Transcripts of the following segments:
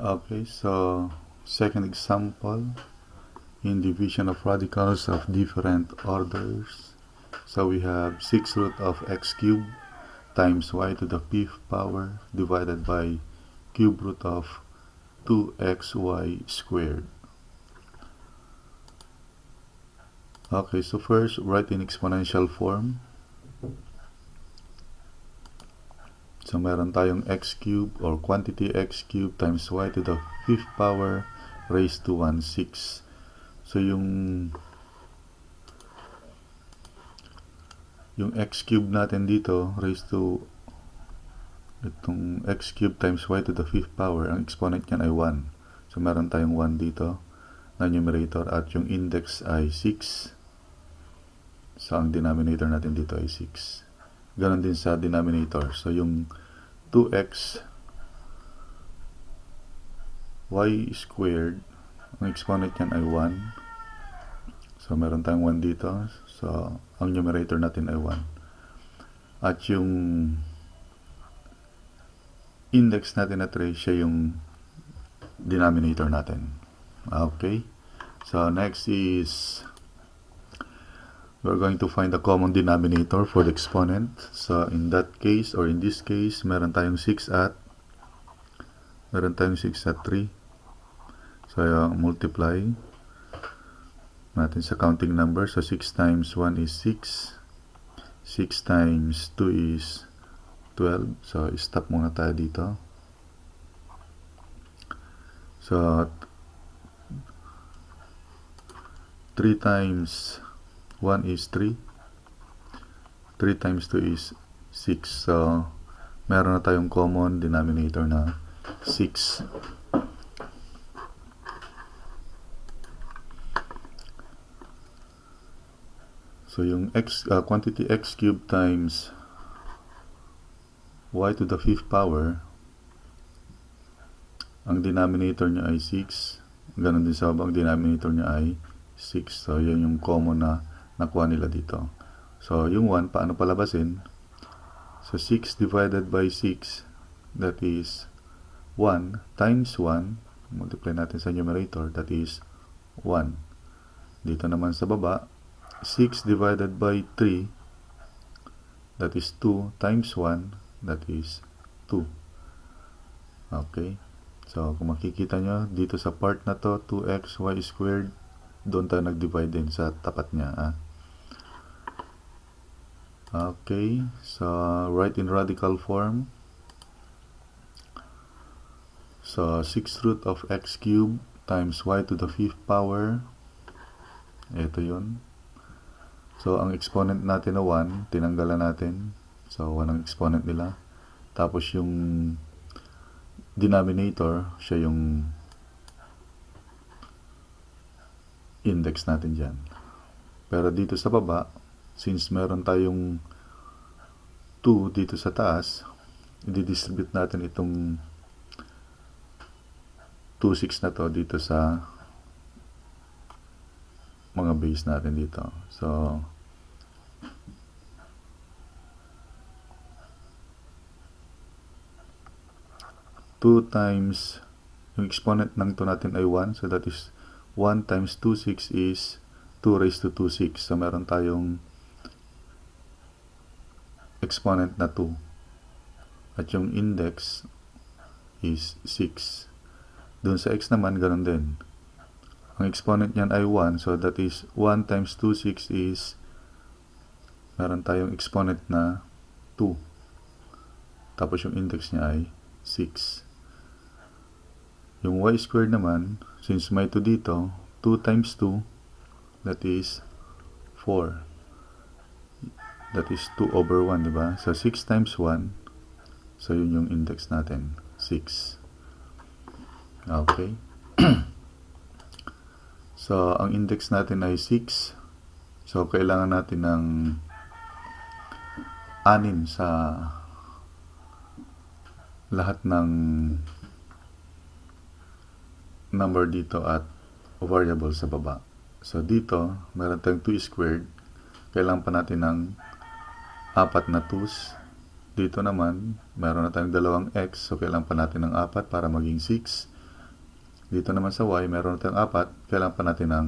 Okay, so second example in division of radicals of different orders. So we have 6 root of x cubed times y to the 5th power divided by cube root of 2xy squared. Okay, so first write in exponential form. So meron tayong x cubed or quantity x cubed times y to the 5th power raised to 1/6. So yung x cubed natin dito raised to itong x cubed times y to the 5th power, ang exponent niyan ay 1. So meron tayong 1 dito na numerator at yung index ay 6. So ang denominator natin dito ay 6. Ganon din sa denominator. So yung 2x y squared, ang exponent niyan ay 1. So meron tayong 1 dito. So ang numerator natin ay 1. At yung index natin na 3, siya yung denominator natin. Okay. So next is we're going to find the common denominator for the exponent. So in that case, or in this case, meron tayong 6 at 3. So multiply natin sa counting number. So 6 times 1 is 6. 6 times 2 is 12. So stop muna tayo dito. So 3 times 1 is 3. 3 times 2 is 6. So, meron na tayong common denominator na 6. So, yung quantity x cubed times y to the 5th power, ang denominator niya ay 6. Ganon din sa baba, ang denominator niya ay 6. So, yun yung common na nakuha nila dito. So, yung 1, paano palabasin? So, 6 divided by 6, that is 1 times 1. Multiply natin sa numerator, that is 1. Dito naman sa baba, 6 divided by 3, that is 2 times 1, that is 2. Okay. So, kung makikita nyo, dito sa part na to, 2xy squared, doon tayo nag-divide din sa tapat niya. Okay, so write in radical form. So 6 root of x cubed times y to the 5th power. Ito yun. So ang exponent natin na 1, tinanggalan natin. So 1 ang exponent nila. Tapos yung denominator, siya yung index natin dyan. Pero dito sa baba, since meron tayong 2 dito sa taas, i-distribute natin itong 2/6 na to dito sa mga base natin dito. So, two times, yung exponent ng 2 natin ay 1, so that is 1 times 2/6 is 2 raised to 2/6. So, meron tayong exponent na 2. At yung index is 6. Doon sa x naman, ganun din. Ang exponent niyan ay 1. So, that is 1 times 2/6 is meron tayong exponent na 2. Tapos yung index niya ay 6. Yung y squared naman, since may 2 dito, 2 times 2, that is 4. That is 2 over 1, diba? So, 6 times 1, so yun yung index natin, 6. Okay. So, ang index natin ay 6. So, kailangan natin ng 6 sa lahat ng number dito at variable sa baba. So, dito, meron tayong 2 squared. Kailangan pa natin ng 4 na 2's. Dito naman, meron na tayong 2 x. So, kailangan pa natin ng 4 para maging 6. Dito naman sa y, meron tayong 4. Kailangan pa natin ng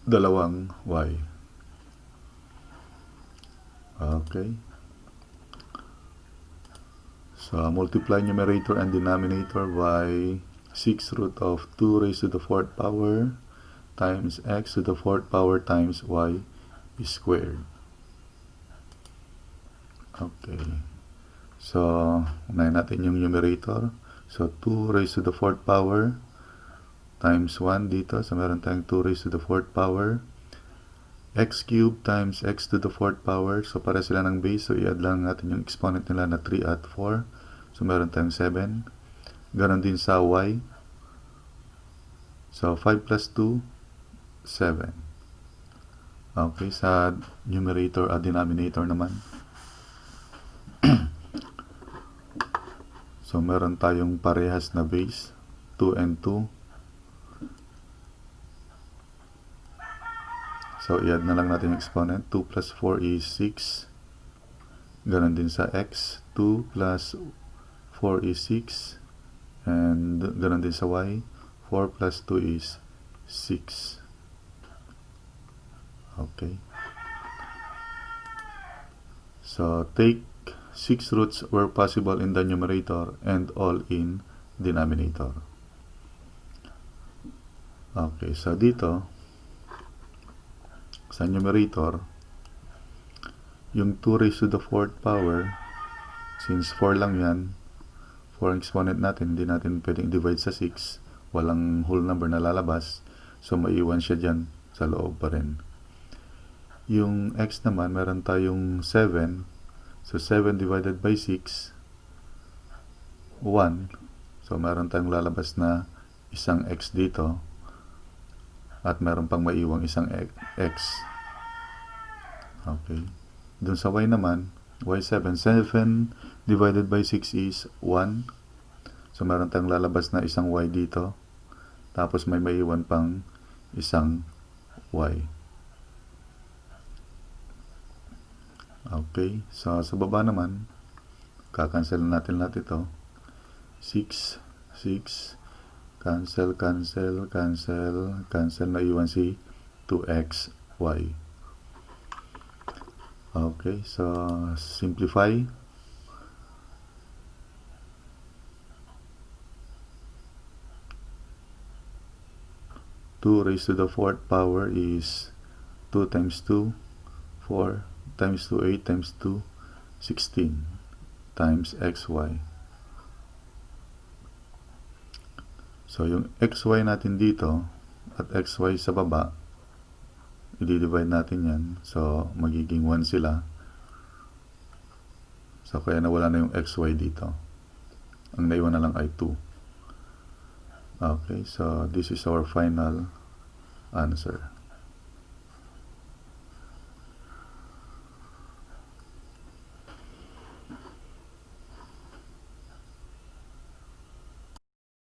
dalawang y. Okay. So, multiply numerator and denominator by 6 root of 2 raised to the 4th power times x to the 4th power times y squared. Okay. So, unahin natin yung numerator. So, 2 raised to the 4th power times 1 dito. So, meron tayong 2 raised to the 4th power. X cubed times x to the 4th power. So, para sila ng base. So, i-add lang natin yung exponent nila na 3 at 4. So, meron tayong 7. Ganon din sa y. So, 5 plus 2, 7. Okay, sa numerator at denominator naman. So, meron tayong parehas na base, 2 and 2. So, i-add na lang natin yung exponent. 2 plus 4 is 6. Ganon din sa x. 2 plus 4 is 6. And ganon din sa y. 4 plus 2 is 6. Okay. So, take 6 roots where possible in the numerator and all in denominator. Okay, so dito, sa numerator, yung 2 raised to the 4th power, since 4 lang yan, 4 ang exponent natin, hindi natin pwedeng divide sa 6, walang whole number na lalabas, so maiwan siya dyan sa loob pa rin. Yung x naman, meron tayong 7, so 7 divided by 6, 1, so meron tayong lalabas na isang x dito, at meron pang maiwang isang x. Okay. Dun sa y naman, y7, 7 divided by 6 is 1. So, meron tayong lalabas na isang y dito. Tapos, may maiwan pang isang y. Okay. So, sa baba naman, kakancel natin lahat ito. 6, 6, cancel, cancel, cancel, cancel, naiwan si 2xy. Okay, so simplify. Two raised to the 4th power is 2 times 2, 4 times 2, 8 times 2, 16 times xy. So, yung xy natin dito at xy sa baba, i-divide natin yan. So, magiging 1 sila. So, kaya nawala na yung xy dito. Ang naiwan na lang ay 2. Okay, so this is our final answer.